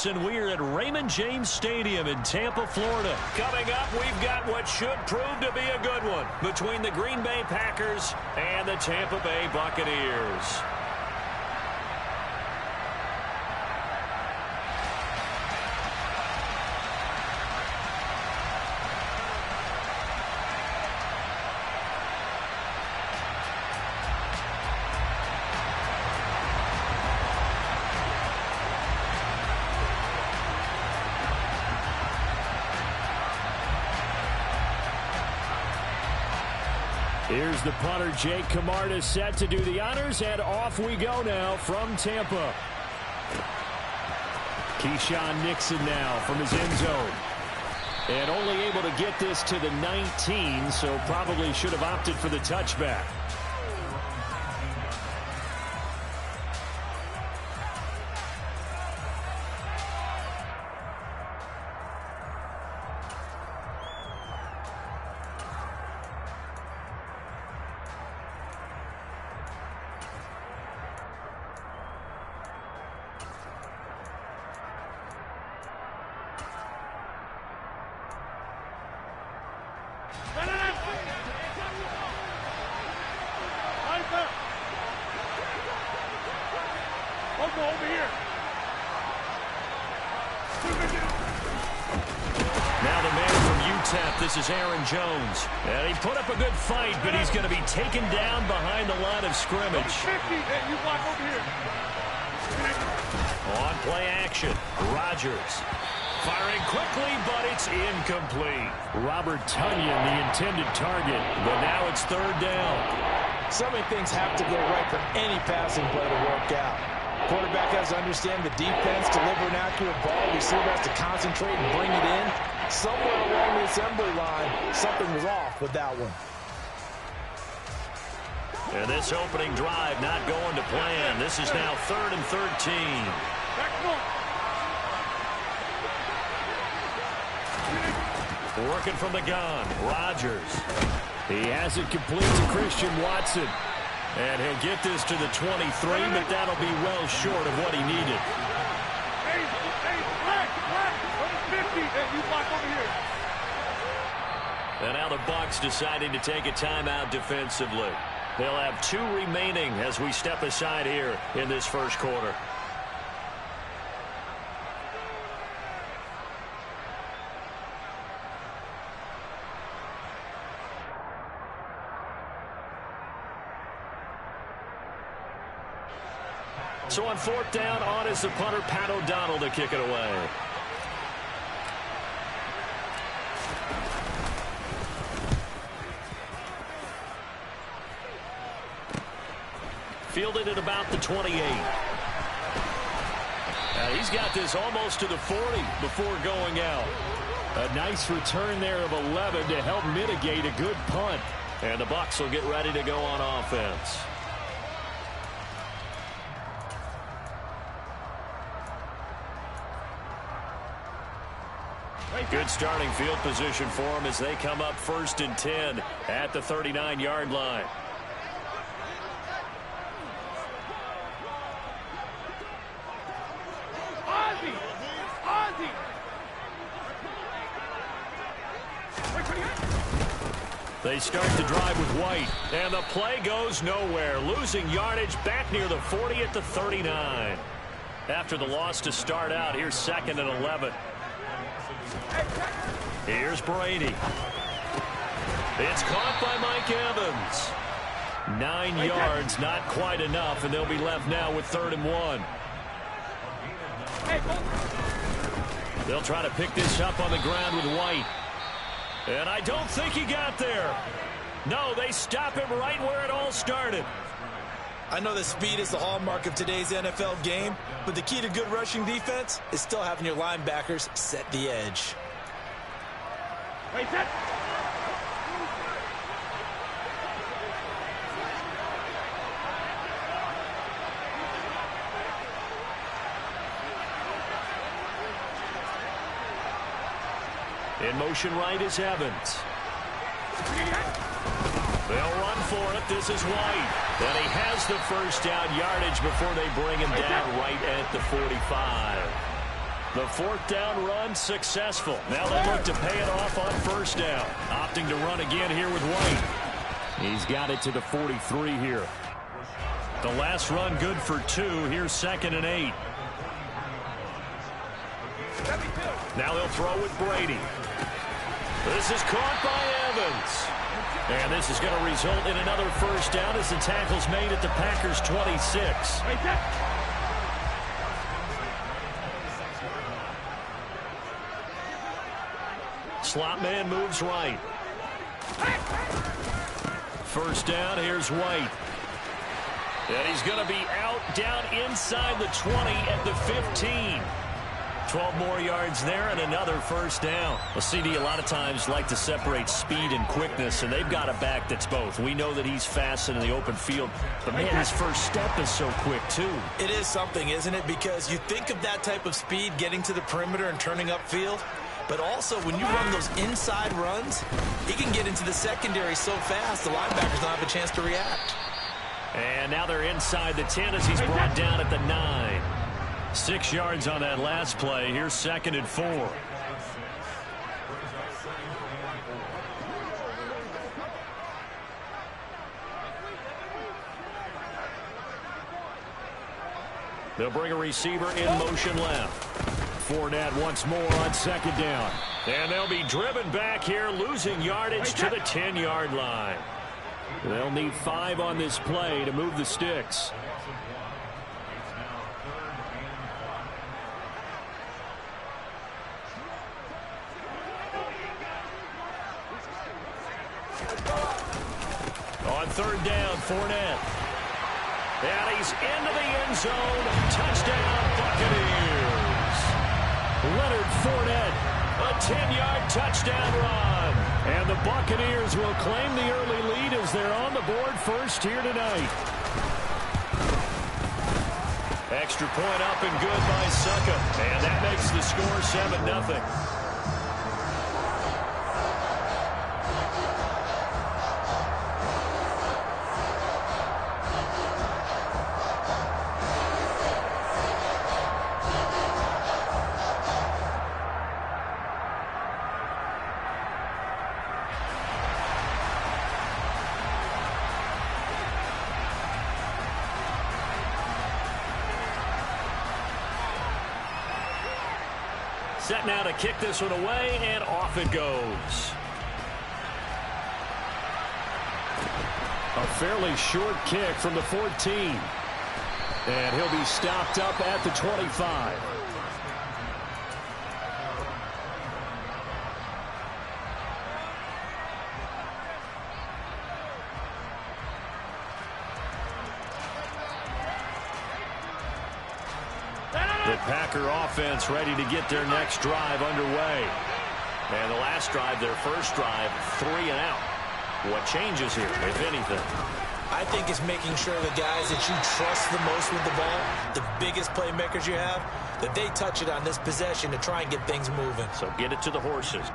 sports, and we're at Raymond James Stadium in Tampa, Florida. Coming up, we've got what should prove to be a good one between the Green Bay Packers and the Tampa Bay Buccaneers. Here's the punter, Jake Camarda, set to do the honors, and off we go now from Tampa. Keyshawn Nixon now from his end zone. And only able to get this to the 19, so probably should have opted for the touchback. This is Aaron Jones. And he put up a good fight, but he's going to be taken down behind the line of scrimmage. On play action, Rodgers. Firing quickly, but it's incomplete. Robert Tonyan, the intended target, but now it's third down. So many things have to go right for any passing play to work out. Quarterback has to understand the defense, deliver an accurate ball. Receiver has to concentrate and bring it in. Somewhere along the assembly line, something was off with that one. And this opening drive not going to plan. This is now 3rd and 13. Working from the gun, Rodgers. He has it complete to Christian Watson. And he'll get this to the 23, but that'll be well short of what he needed. And now the Bucs deciding to take a timeout defensively. They'll have 2 remaining as we step aside here in this first quarter. So on 4th down, on is the punter, Pat O'Donnell, to kick it away. Fielded at about the 28. He's got this almost to the 40 before going out. A nice return there of 11 to help mitigate a good punt. And the Bucs will get ready to go on offense. Good starting field position for them as they come up 1st and 10 at the 39-yard line. They start the drive with White, and the play goes nowhere, losing yardage back near the 40 at the 39. After the loss to start out, here's 2nd and 11. Here's Brady. It's caught by Mike Evans. 9 yards, not quite enough, and they'll be left now with 3rd and 1. They'll try to pick this up on the ground with White. And I don't think he got there. No, they stop him right where it all started. I know that speed is the hallmark of today's NFL game, but the key to good rushing defense is still having your linebackers set the edge. Wait, set. In motion right is Evans. They'll run for it. This is White. And he has the first down yardage before they bring him down right at the 45. The fourth down run successful. Now they look to pay it off on first down. Opting to run again here with White. He's got it to the 43 here. The last run good for 2. Here's 2nd and 8. Now they'll throw with Brady. This is caught by Evans. And this is going to result in another first down as the tackle's made at the Packers' 26. Slot man moves right. First down, here's White. And he's going to be out down inside the 20 at the 15. 12 more yards there and another first down. Well, CD a lot of times like to separate speed and quickness, and they've got a back that's both. We know that he's fast in the open field, but man, his first step is so quick too. It is something, isn't it? Because you think of that type of speed getting to the perimeter and turning upfield, but also when you run those inside runs, he can get into the secondary so fast the linebackers don't have a chance to react. And now they're inside the 10 as he's brought down at the 9. 6 yards on that last play. Here's 2nd and 4. They'll bring a receiver in motion left. Fournette once more on 2nd down. And they'll be driven back here, losing yardage to the 10-yard line. They'll need 5 on this play to move the sticks. On 3rd down, Fournette. And he's into the end zone. Touchdown, Buccaneers. Leonard Fournette, a 10-yard touchdown run. And the Buccaneers will claim the early lead as they're on the board first here tonight. Extra point up and good by Suckup. And that makes the score 7-0. Set now to kick this one away, and off it goes. A fairly short kick from the 14. And he'll be stopped up at the 25. The Packer offense ready to get their next drive underway. And the last drive, their first drive, 3 and out. What changes here, if anything? I think it's making sure the guys that you trust the most with the ball, the biggest playmakers you have, that they touch it on this possession to try and get things moving. So get it to the horses.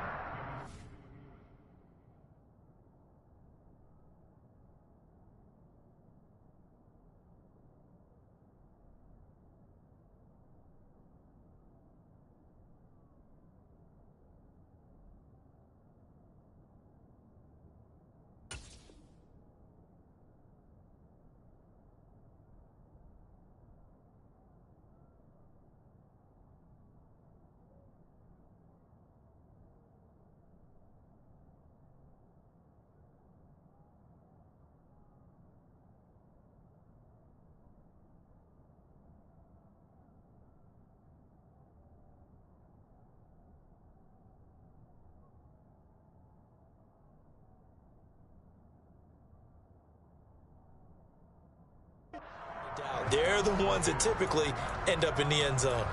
They're the ones that typically end up in the end zone.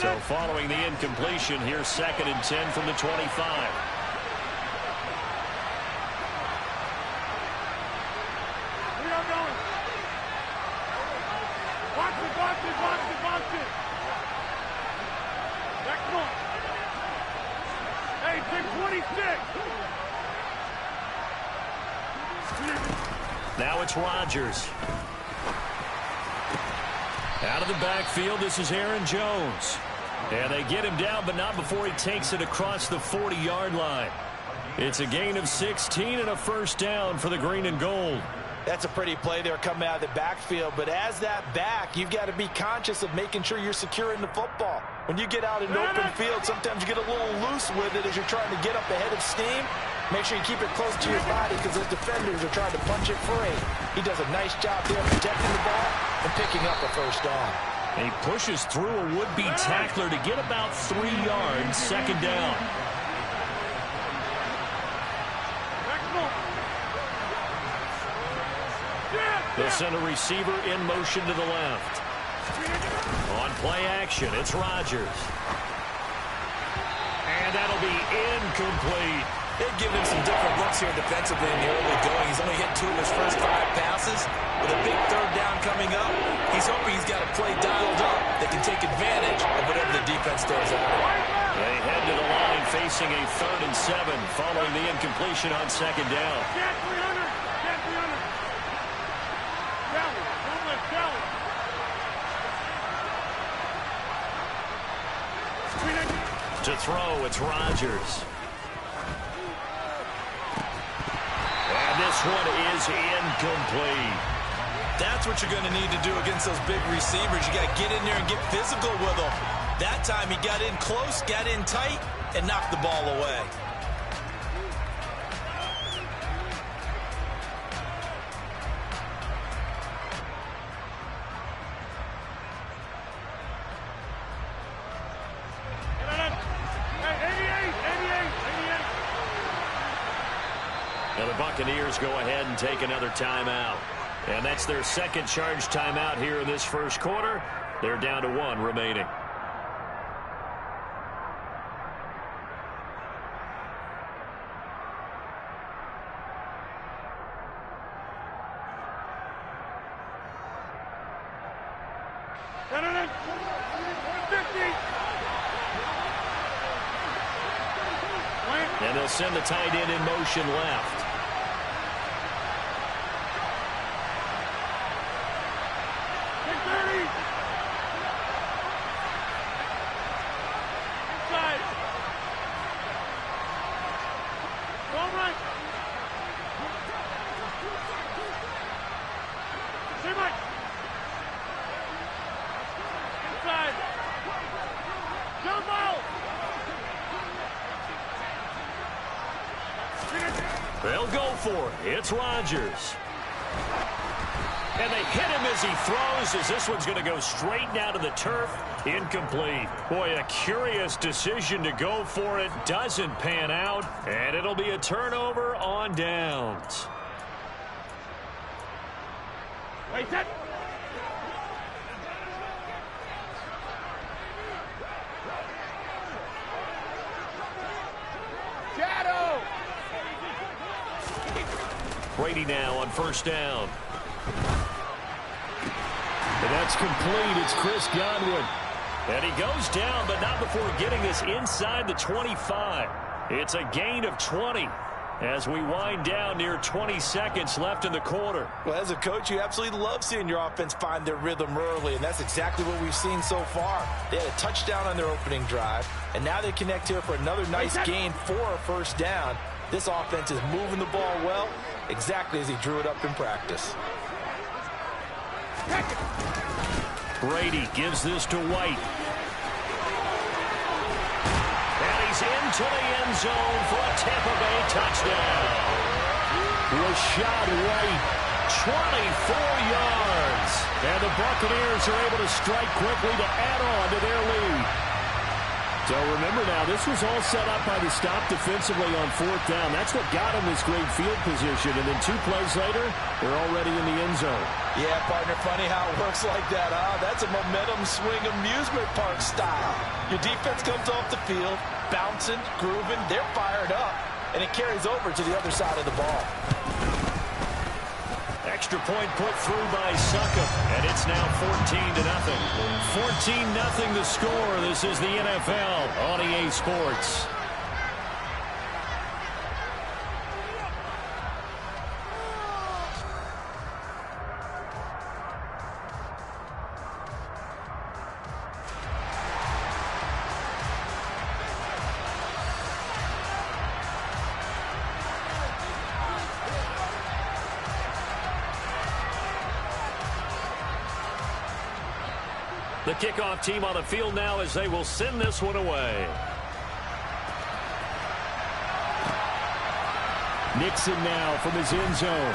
So following the incompletion, here's 2nd and 10 from the 25. Now it's Rodgers. Out of the backfield, this is Aaron Jones. And they get him down, but not before he takes it across the 40-yard line. It's a gain of 16 and a first down for the green and gold. That's a pretty play there coming out of the backfield. But as that back, you've got to be conscious of making sure you're securing the football. When you get out in open field, sometimes you get a little loose with it as you're trying to get up ahead of steam. Make sure you keep it close to your body because those defenders are trying to punch it free. He does a nice job there protecting the ball and picking up a first down. He pushes through a would-be tackler to get about 3 yards, second down. They'll send a receiver in motion to the left. On play action, it's Rodgers. And that'll be incomplete. They've given him some different looks here defensively in the early going. He's only hit 2 of his first 5 passes. With a big third down coming up, he's hoping he's got a play dialed up that can take advantage of whatever the defense throws at him. They head to the line facing a 3rd and 7 following the incompletion on second down. To throw, it's Rodgers. And this one is incomplete. That's what you're going to need to do against those big receivers. You got to get in there and get physical with them. That time he got in close, got in tight, and knocked the ball away. Now the Buccaneers go ahead and take another timeout. And that's their second charge timeout here in this first quarter. They're down to 1 remaining. And they'll send the tight end in motion left. They'll go for it. It's Rodgers. And they hit him as he throws, as this one's going to go straight down to the turf. Incomplete. Boy, a curious decision to go for it. Doesn't pan out. And it'll be a turnover on downs. Wait, set. Brady now on first down. And that's complete. It's Chris Godwin. And he goes down, but not before getting this inside the 25. It's a gain of 20 as we wind down near 20 seconds left in the quarter. Well, as a coach, you absolutely love seeing your offense find their rhythm early, and that's exactly what we've seen so far. They had a touchdown on their opening drive, and now they connect here for another nice gain for a first down. This offense is moving the ball well, exactly as he drew it up in practice. Brady gives this to White. And he's into the end zone for a Tampa Bay touchdown. Rashad White, 24 yards. And the Buccaneers are able to strike quickly to add on to their lead. So remember now, this was all set up by the stop defensively on 4th down. That's what got them this great field position. And then 2 plays later, they're already in the end zone. Yeah, partner, funny how it works like that, huh? That's a momentum swing amusement park style. Your defense comes off the field, bouncing, grooving, they're fired up, and it carries over to the other side of the ball. Extra point put through by Succop, and it's now 14-0. 14-0 the score. This is the NFL on EA Sports. The kickoff team on the field now as they will send this one away. Nixon now from his end zone.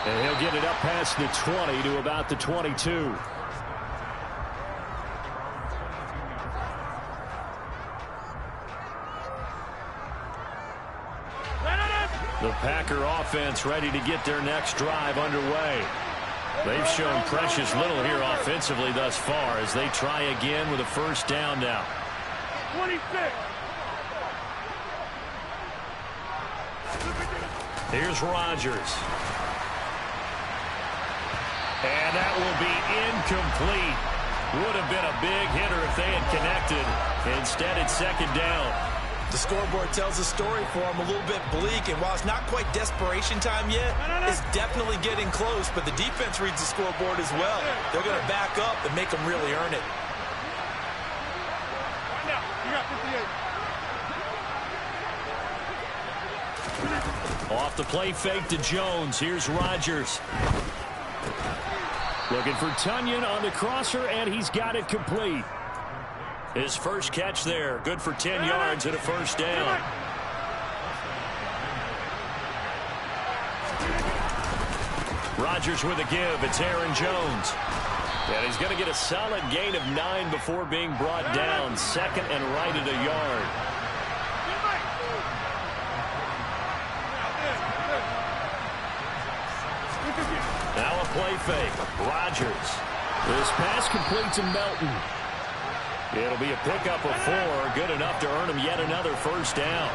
And he'll get it up past the 20 to about the 22. The Packer offense ready to get their next drive underway. They've shown precious little here offensively thus far as they try again with a first down now. 26. Here's Rodgers. And that will be incomplete. Would have been a big hitter if they had connected. Instead, it's second down. The scoreboard tells a story for him, a little bit bleak, and while it's not quite desperation time yet, it's definitely getting close, but the defense reads the scoreboard as well. They're going to back up and make them really earn it. You got 58. Off the play fake to Jones. Here's Rodgers. Looking for Tunyon on the crosser, and he's got it complete. His first catch there. Good for 10 yards and a first down. Rodgers with a give. It's Aaron Jones. And he's going to get a solid gain of 9 before being brought down. Second and right at a yard. Now a play fake. Rodgers. This pass complete to Melton. It'll be a pickup of 4. Good enough to earn him yet another first down.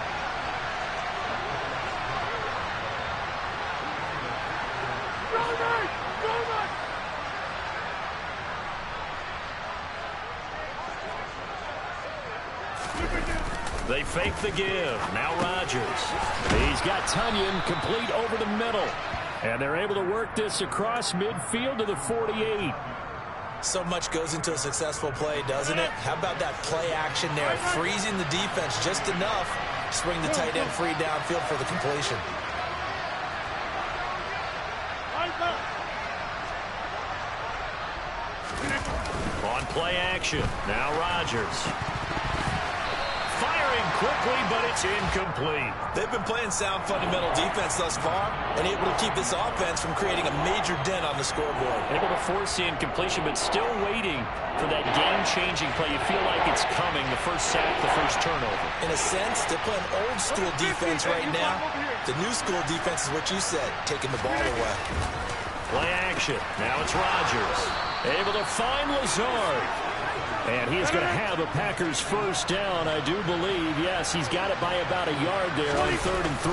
They fake the give. Now Rodgers. He's got Tunyon complete over the middle. And they're able to work this across midfield to the 48. So much goes into a successful play, doesn't it? How about that play action there? Freezing the defense just enough to bring the tight end free downfield for the completion. On play action. Now Rodgers. Firing quickly, but it's incomplete. They've been playing sound fundamental defense thus far and able to keep this offense from creating a major dent on the scoreboard. Able to force the incompletion, but still waiting for that game-changing play. You feel like it's coming, the first sack, the first turnover. In a sense, they're playing old-school defense right now. The new-school defense is what you said, taking the ball away. Play action. Now it's Rodgers. Able to find Lazard. And he's going to have a Packers first down, I do believe. Yes, he's got it by about a yard there on 3rd and 3.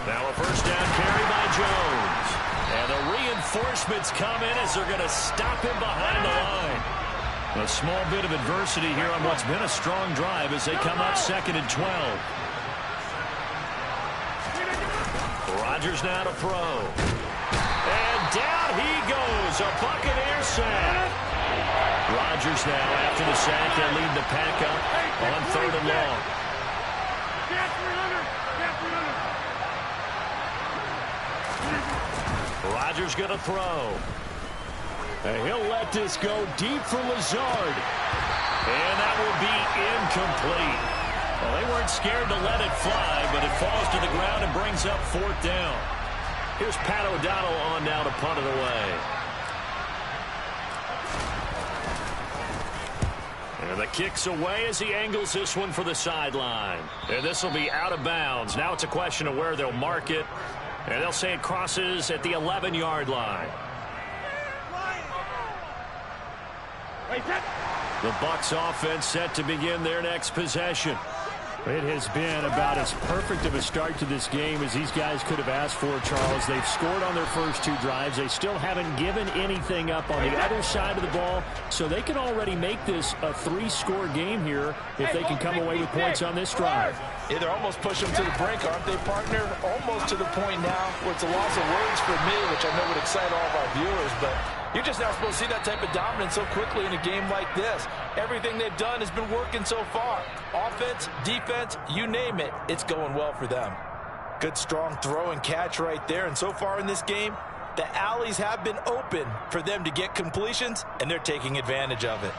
Now a first down carry by Jones. And the reinforcements come in as they're going to stop him behind the line. A small bit of adversity here on what's been a strong drive as they come up 2nd and 12. Rodgers now to throw. And down he goes. A Buccaneer sack. Rodgers now, after the sack, they lead the Pack up on 3rd and long. Rodgers going to throw. And he'll let this go deep for Lazard. And that will be incomplete. Well, they weren't scared to let it fly, but it falls to the ground and brings up 4th down. Here's Pat O'Donnell on now to punt it away. And the kick's away as he angles this one for the sideline. And this will be out of bounds. Now it's a question of where they'll mark it. And they'll say it crosses at the 11-yard line. The Bucs offense set to begin their next possession. It has been about as perfect of a start to this game as these guys could have asked for, Charles. They've scored on their first 2 drives. They still haven't given anything up on the other side of the ball, so they can already make this a 3-score game here if they can come away with points on this drive. Yeah, they're almost pushing them to the brink, aren't they, partner? Almost to the point now where it's a loss of words for me, which I know would excite all of our viewers, but you're just not supposed to see that type of dominance so quickly in a game like this. Everything they've done has been working so far. Offense, defense, you name it, it's going well for them. Good, strong throw and catch right there. And so far in this game, The alleys have been open for them to get completions, and they're taking advantage of it.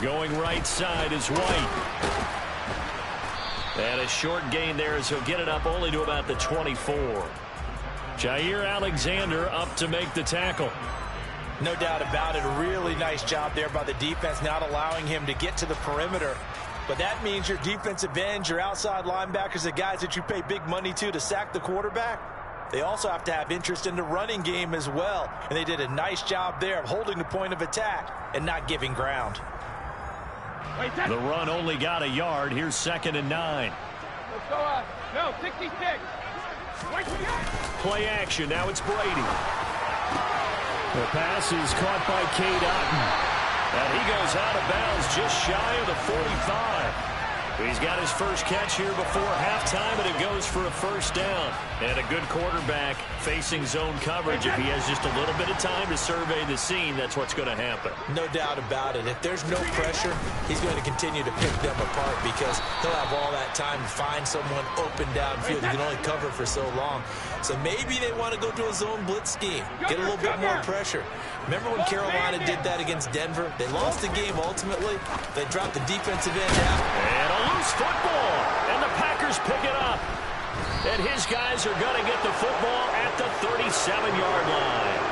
Going right side is White. And a short gain there as he'll get it up only to about the 24. Jair Alexander up to make the tackle. No doubt about it. A really nice job there by the defense, not allowing him to get to the perimeter. But that means your defensive ends, your outside linebackers, the guys that you pay big money to sack the quarterback, they also have to have interest in the running game as well. And they did a nice job there of holding the point of attack and not giving ground. The run only got a yard. Here's 2nd and 9. Let's go. No, 66. Play action. Now it's Brady. The pass is caught by Cade Otton. And he goes out of bounds just shy of the 45. He's got his first catch here before halftime, and it goes for a first down. And a good quarterback facing zone coverage. If he has just a little bit of time to survey the scene, that's what's going to happen. No doubt about it. If there's no pressure, he's going to continue to pick them apart because he'll have all that time to find someone open downfield. He can only cover for so long. So maybe they want to go to a zone blitz scheme, get a little bit more pressure. Remember when Carolina did that against Denver? They lost the game ultimately. They dropped the defensive end out. And a loose football. And the Packers pick it up. And his guys are going to get the football at the 37-yard line.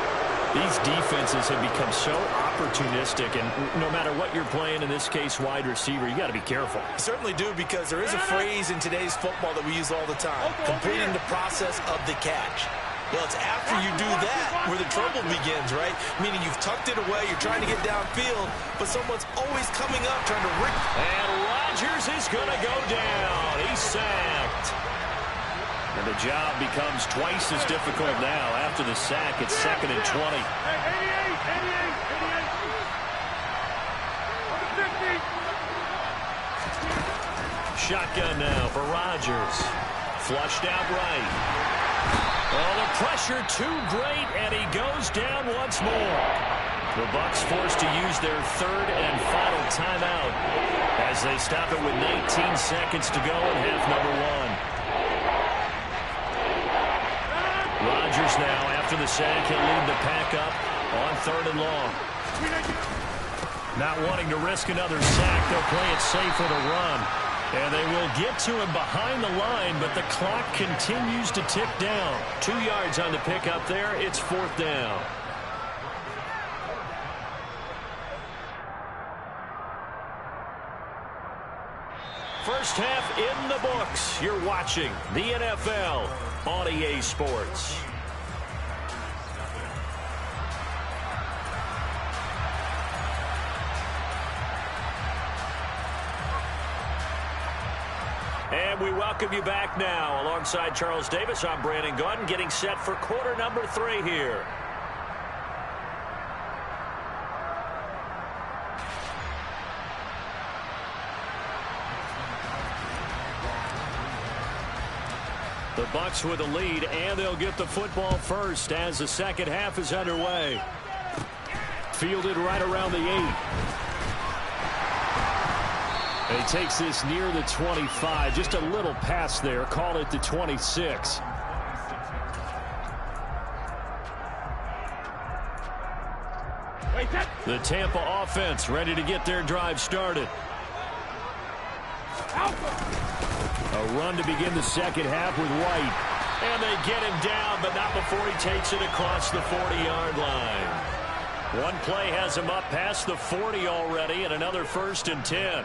These defenses have become so opportunistic, and no matter what you're playing, in this case wide receiver, you got to be careful. Certainly do, because there is a phrase in today's football that we use all the time, completing the process of the catch. Well, it's after you do that where the trouble begins, right? Meaning you've tucked it away, you're trying to get downfield, but someone's always coming up trying to rip. And Rodgers is going to go down. He's sacked. And the job becomes twice as difficult now. After the sack, it's 2nd and 20. 88. Shotgun now for Rodgers. Flushed out right. Oh, the pressure too great, and he goes down once more. The Bucs forced to use their 3rd and final timeout as they stop it with 19 seconds to go in half number 1. Rodgers now, after the sack, he'll lead the pack up on 3rd and long. Not wanting to risk another sack, they'll play it safe with a run. And they will get to him behind the line, but the clock continues to tick down. 2 yards on the pickup there. It's 4th down. First half in the books. You're watching the NFL on EA Sports. And we welcome you back now. Alongside Charles Davis, I'm Brandon Gaudin, getting set for quarter number 3 here. The Bucs with a lead, and they'll get the football first as the second half is underway. Fielded right around the 8. He takes this near the 25. Just a little pass there. Call it the 26. The Tampa offense ready to get their drive started. A run to begin the second half with White. And they get him down, but not before he takes it across the 40-yard line. One play has him up past the 40 already, and another 1st and 10.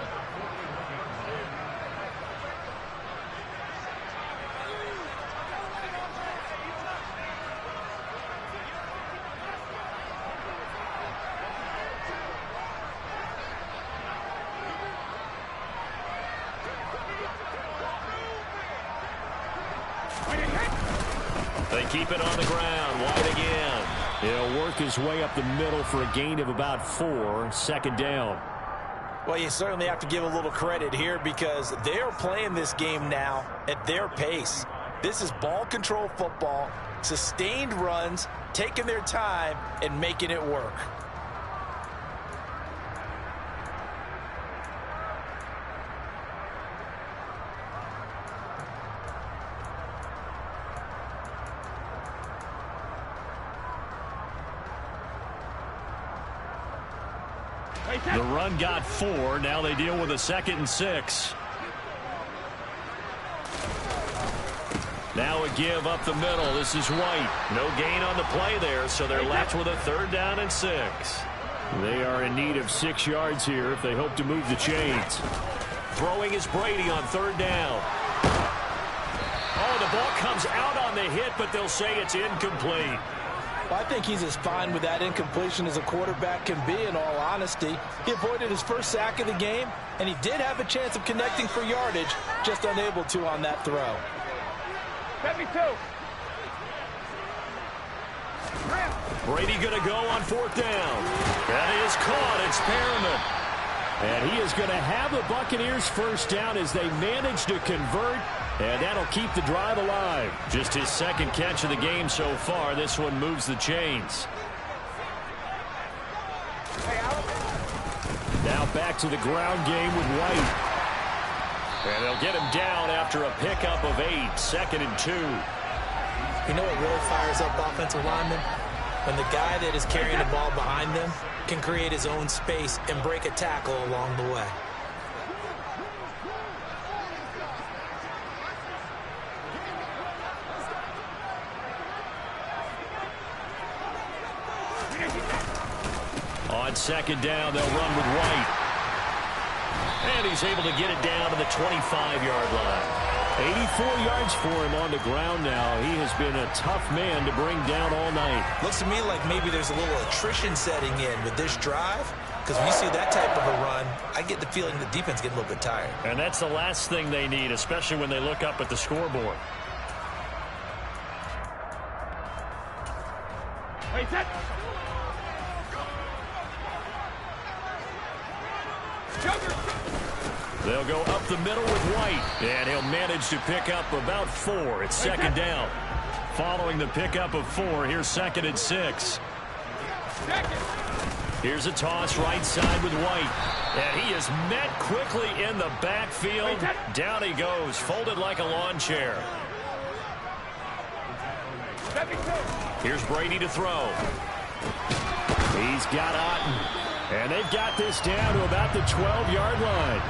They keep it on the ground. White again. He'll work his way up the middle for a gain of about 4. 2nd down. Well, you certainly have to give a little credit here because they are playing this game now at their pace. This is ball control football, sustained runs, taking their time and making it work. The run got 4. Now they deal with a 2nd and 6. Now a give up the middle. This is White. No gain on the play there, so they're left with a 3rd down and 6. They are in need of 6 yards here if they hope to move the chains. Throwing is Brady on 3rd down. Oh, the ball comes out on the hit, but they'll say it's incomplete. Well, I think he's as fine with that incompletion as a quarterback can be, in all honesty. He avoided his first sack of the game, and he did have a chance of connecting for yardage, just unable to on that throw. 72. Brady going to go on 4th down. That is caught. It's Perriman. And he is going to have the Buccaneers 1st down as they manage to convert. And that'll keep the drive alive. Just his 2nd catch of the game so far. This one moves the chains. Now back to the ground game with White. And they'll get him down after a pickup of 8. 2nd and 2. You know what really fires up offensive linemen? When the guy that is carrying the ball behind them can create his own space and break a tackle along the way. On 2nd down, they'll run with White. And he's able to get it down to the 25-yard line. 84 yards for him on the ground now. He has been a tough man to bring down all night. Looks to me like maybe there's a little attrition setting in with this drive. Because when you see that type of a run, I get the feeling the defense getting a little bit tired. And that's the last thing they need, especially when they look up at the scoreboard. Wait, set. They'll go up the middle with White, and he'll manage to pick up about 4. It's 2nd down. Following the pickup of 4, here's 2nd and 6. Here's a toss right side with White, and he is met quickly in the backfield. Down he goes, folded like a lawn chair. Here's Brady to throw. He's got Otten, and they've got this down to about the 12-yard line.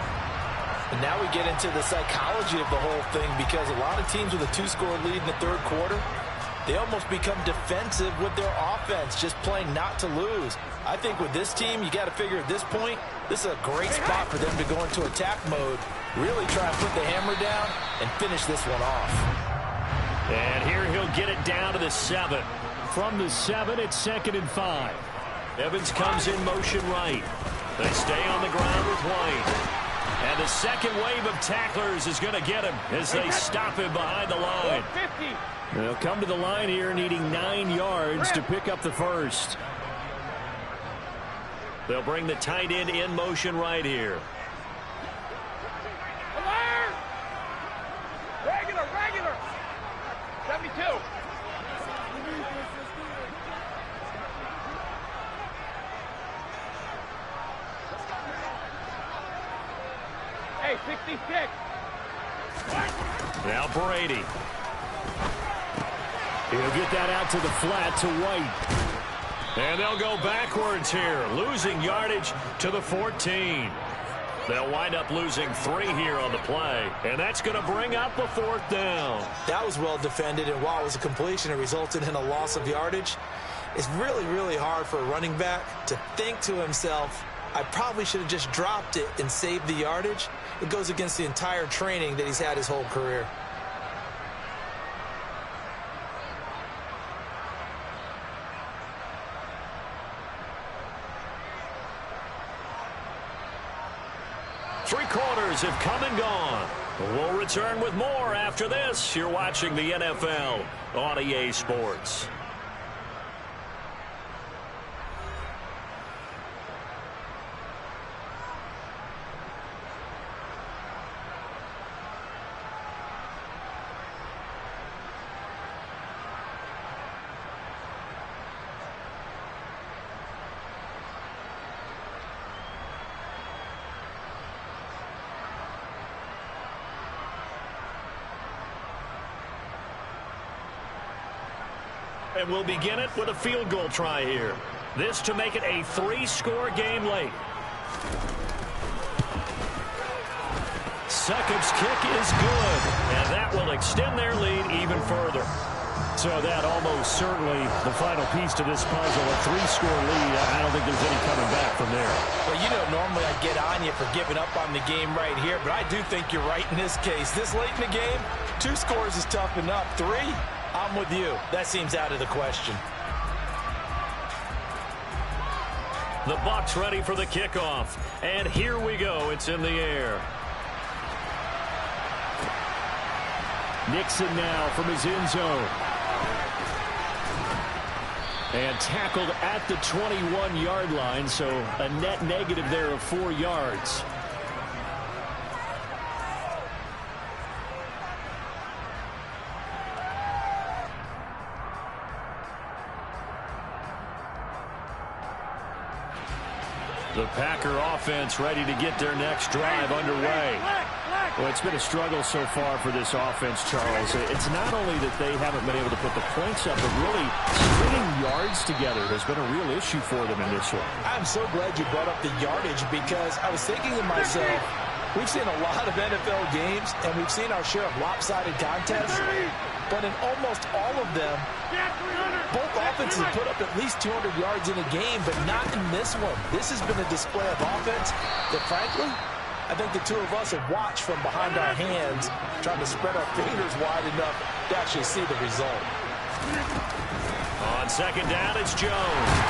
And now we get into the psychology of the whole thing because a lot of teams with a 2-score lead in the 3rd quarter, they almost become defensive with their offense, just playing not to lose. I think with this team, you got to figure at this point, this is a great spot for them to go into attack mode, really try and put the hammer down and finish this one off. And here he'll get it down to the 7. From the 7, it's 2nd and 5. Evans comes in motion right. They stay on the ground with White. And the second wave of tacklers is going to get him as they stop him behind the line. 50. They'll come to the line here needing 9 yards to pick up the first. They'll bring the tight end in motion right here. Alert! Regular. 72. Hey, 66. Now Brady. He'll get that out to the flat to White. And they'll go backwards here, losing yardage to the 14. They'll wind up losing 3 here on the play, and that's going to bring up a 4th down. That was well defended, and while it was a completion, it resulted in a loss of yardage. It's really, really hard for a running back to think to himself, I probably should have just dropped it and saved the yardage. It goes against the entire training that he's had his whole career. Three quarters have come and gone. We'll return with more after this. You're watching the NFL on EA Sports. And we'll begin it with a field goal try here. This to make it a 3-score game late. Succop's kick is good, and that will extend their lead even further. So that almost certainly the final piece to this puzzle, a 3-score lead. I don't think there's any coming back from there. Well, you know, normally I get on you for giving up on the game right here, but I do think you're right in this case. This late in the game, 2 scores is tough enough. 3, I'm with you. That seems out of the question. The Bucs ready for the kickoff. And here we go. It's in the air. Nixon now from his end zone. And tackled at the 21-yard line, so a net negative there of 4 yards. The Packer offense ready to get their next drive underway. Well, it's been a struggle so far for this offense, Charles. It's not only that they haven't been able to put the points up, but really stringing yards together has been a real issue for them in this one. I'm so glad you brought up the yardage because I was thinking to myself, we've seen a lot of NFL games, and we've seen our share of lopsided contests, but in almost all of them, both offenses put up at least 200 yards in a game, but not in this one. This has been a display of offense that, frankly, I think the two of us have watched from behind our hands, trying to spread our fingers wide enough to actually see the result. On second down, it's Jones.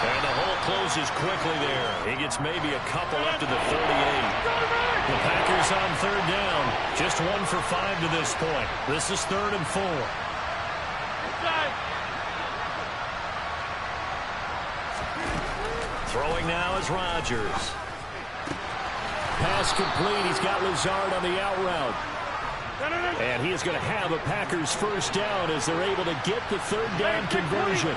And the hole closes quickly there. He gets maybe a couple up to the 38. The Packers on third down. Just 1 for 5 to this point. This is 3rd and 4. Throwing now is Rodgers. Pass complete. He's got Lazard on the out route. And he is going to have a Packers first down as they're able to get the third down conversion.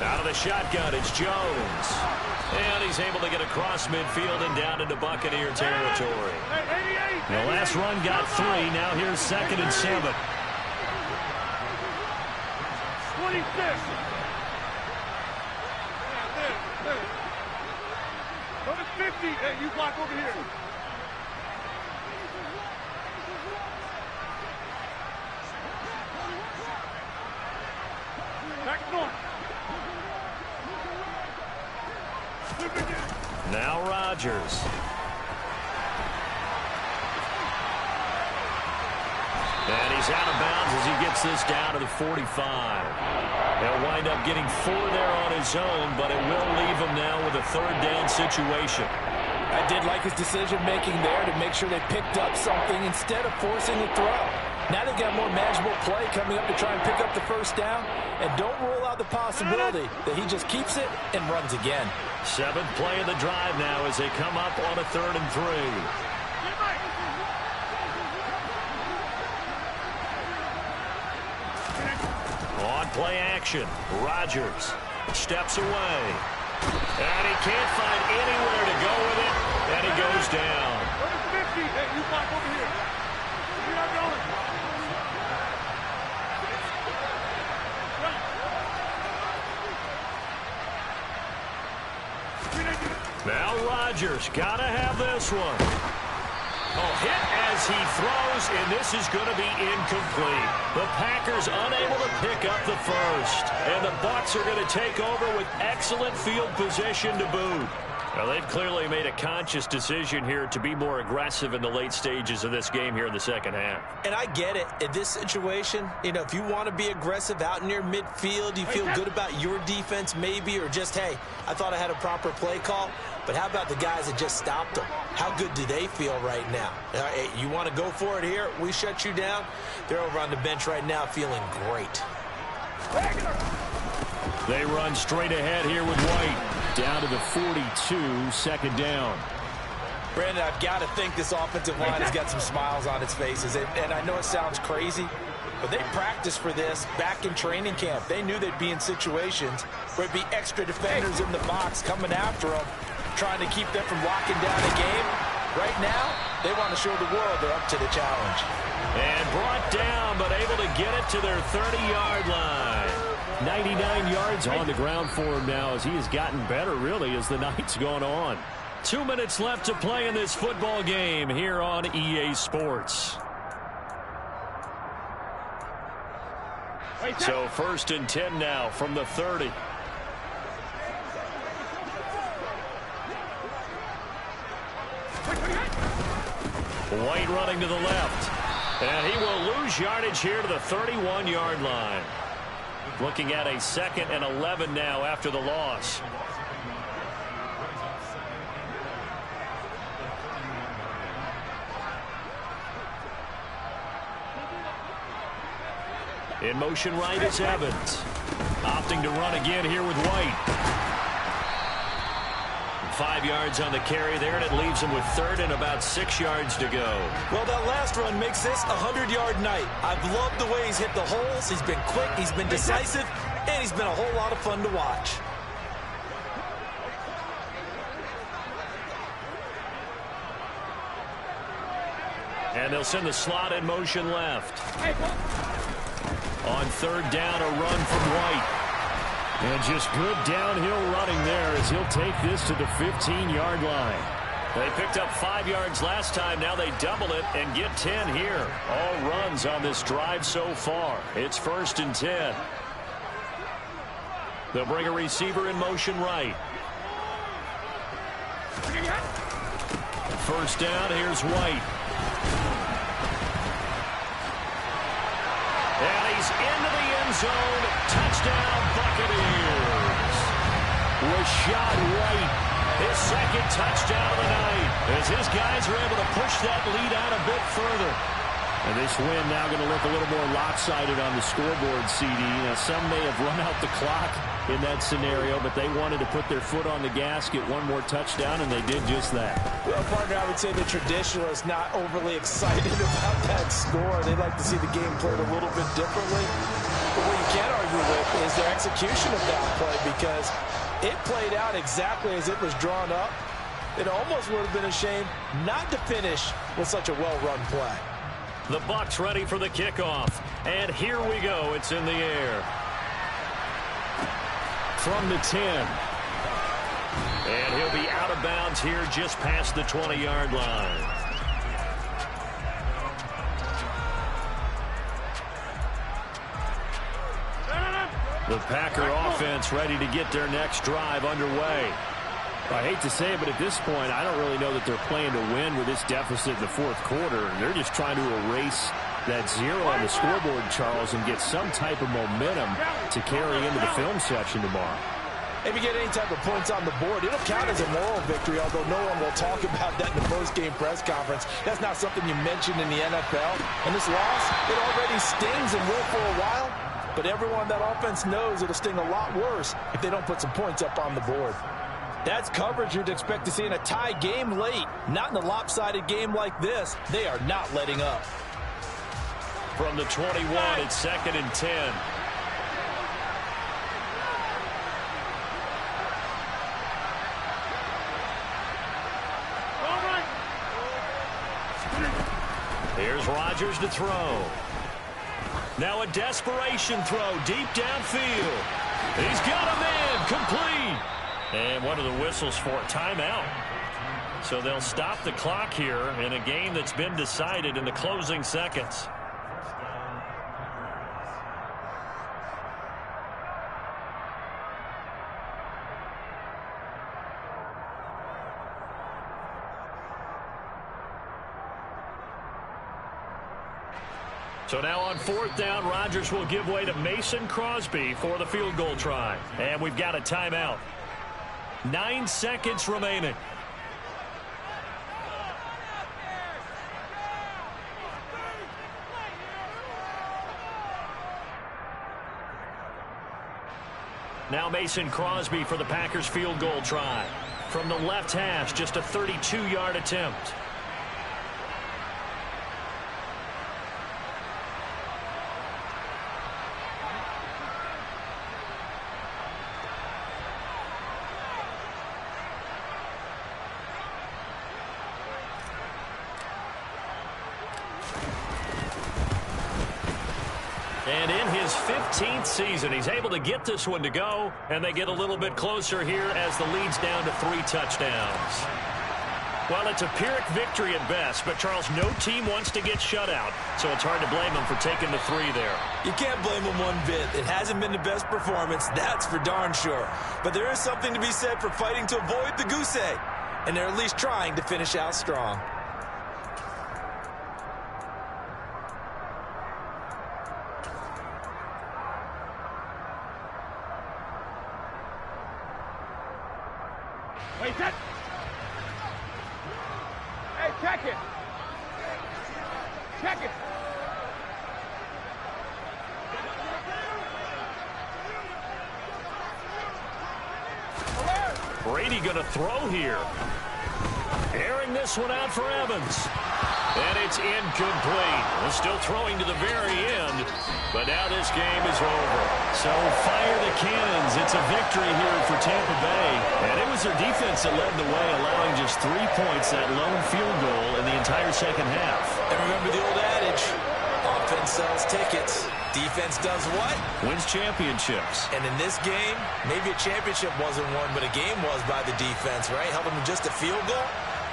Out of the shotgun, it's Jones. And he's able to get across midfield and down into Buccaneer territory. The last run got 3. Now here's 2nd and 7. 26. Go to 50. Hey, you block over here. Back north. Now Rodgers. And he's out of bounds as he gets this down to the 45. He'll wind up getting 4 there on his own, but it will leave him now with a third down situation. I did like his decision-making there to make sure they picked up something instead of forcing the throw. Now they've got more manageable play coming up to try and pick up the first down, and don't rule out the possibility that he just keeps it and runs again. 7th play of the drive now as they come up on a 3rd and 3. On play action, Rodgers steps away. And he can't find anywhere to go with it, and he goes down. Go to 50. Hey, you block over here. You're not going. Now Rodgers, gotta have this one. Oh, hit as he throws, and this is going to be incomplete. The Packers unable to pick up the first. And the Bucs are going to take over with excellent field position to boot. Well, they've clearly made a conscious decision here to be more aggressive in the late stages of this game here in the second half. And I get it. In this situation, you know, if you want to be aggressive out near midfield, you feel good about your defense maybe, or just, hey, I thought I had a proper play call. But how about the guys that just stopped them? How good do they feel right now? Hey, you want to go for it here? We shut you down. They're over on the bench right now feeling great. They run straight ahead here with White. Down to the 42, second down. Brandon, I've got to think this offensive line has got some smiles on its faces. And I know it sounds crazy, but they practiced for this back in training camp. They knew they'd be in situations where it'd be extra defenders in the box coming after them, trying to keep them from locking down a game. Right now, they want to show the world they're up to the challenge. And brought down, but able to get it to their 30-yard line. 99 yards on the ground for him now as he has gotten better, really, as the night's gone on. 2 minutes left to play in this football game here on EA Sports. So 1st and 10 now from the 30. White running to the left. And he will lose yardage here to the 31-yard line. Looking at a 2nd and 11 now after the loss. In motion right is Evans. Opting to run again here with White. 5 yards on the carry there, and it leaves him with 3rd and about 6 yards to go. Well, that last run makes this a 100-yard night. I've loved the way he's hit the holes. He's been quick, he's been decisive, and he's been a whole lot of fun to watch. And they'll send the slot in motion left. On 3rd down, a run from White. And just good downhill running there as he'll take this to the 15-yard line. They picked up 5 yards last time. Now they double it and get 10 here. All runs on this drive so far. It's 1st and 10. They'll bring a receiver in motion right. 1st down, here's White. And he's into the end zone. Touchdown, Buccaneers. Rashad White, his 2nd touchdown of the night, as his guys are able to push that lead out a bit further. And this win now going to look a little more lopsided on the scoreboard, CD. Now, some may have run out the clock in that scenario, but they wanted to put their foot on the gas, get one more touchdown, and they did just that. Well, partner, I would say the traditionalists not overly excited about that score. They'd like to see the game played a little bit differently. But what you can't argue with is their execution of that play, because it played out exactly as it was drawn up. It almost would have been a shame not to finish with such a well-run play. The Bucs ready for the kickoff. And here we go. It's in the air. From the 10. And he'll be out of bounds here just past the 20-yard line. The Packer offense ready to get their next drive underway. I hate to say it, but at this point, I don't really know that they're playing to win with this deficit in the 4th quarter. They're just trying to erase that 0 on the scoreboard, Charles, and get some type of momentum to carry into the film section tomorrow. If you get any type of points on the board, it'll count as a moral victory, although no one will talk about that in the post-game press conference. That's not something you mentioned in the NFL. And this loss, it already stings and will for a while. But everyone on that offense knows it'll sting a lot worse if they don't put some points up on the board. That's coverage you'd expect to see in a tie game late. Not in a lopsided game like this. They are not letting up. From the 21, it's 2nd and 10. Here's Rodgers to throw. Now a desperation throw deep downfield. He's got a man complete. And one of the whistles for a timeout. So they'll stop the clock here in a game that's been decided in the closing seconds. So now on 4th down, Rodgers will give way to Mason Crosby for the field goal try. And we've got a timeout. 9 seconds remaining. Now Mason Crosby for the Packers field goal try. From the left hash, just a 32-yard attempt. And in his 15th season, he's able to get this one to go, and they get a little bit closer here as the lead's down to 3 touchdowns. Well, it's a Pyrrhic victory at best, but, Charles, no team wants to get shut out, so it's hard to blame them for taking the 3 there. You can't blame them one bit. It hasn't been the best performance, that's for darn sure. But there is something to be said for fighting to avoid the goose egg, and they're at least trying to finish out strong. Wait, that. Hey, check it. Check it. Brady going to throw here. Airing this one out for Evans. And it's incomplete. Still throwing to the very end, but now this game is over. So fire the cannons. It's a victory here for Tampa Bay. And it was their defense that led the way, allowing just 3 points, that lone field goal in the entire second half. And remember the old adage, offense sells tickets. Defense does what? Wins championships. And in this game, maybe a championship wasn't won, but a game was by the defense, right? Held them to just a field goal.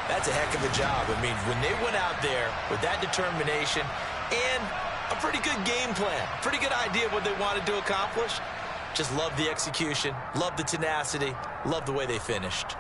That's a heck of a job. I mean, when they went out there with that determination and a pretty good game plan, pretty good idea of what they wanted to accomplish, just love the execution, love the tenacity, love the way they finished.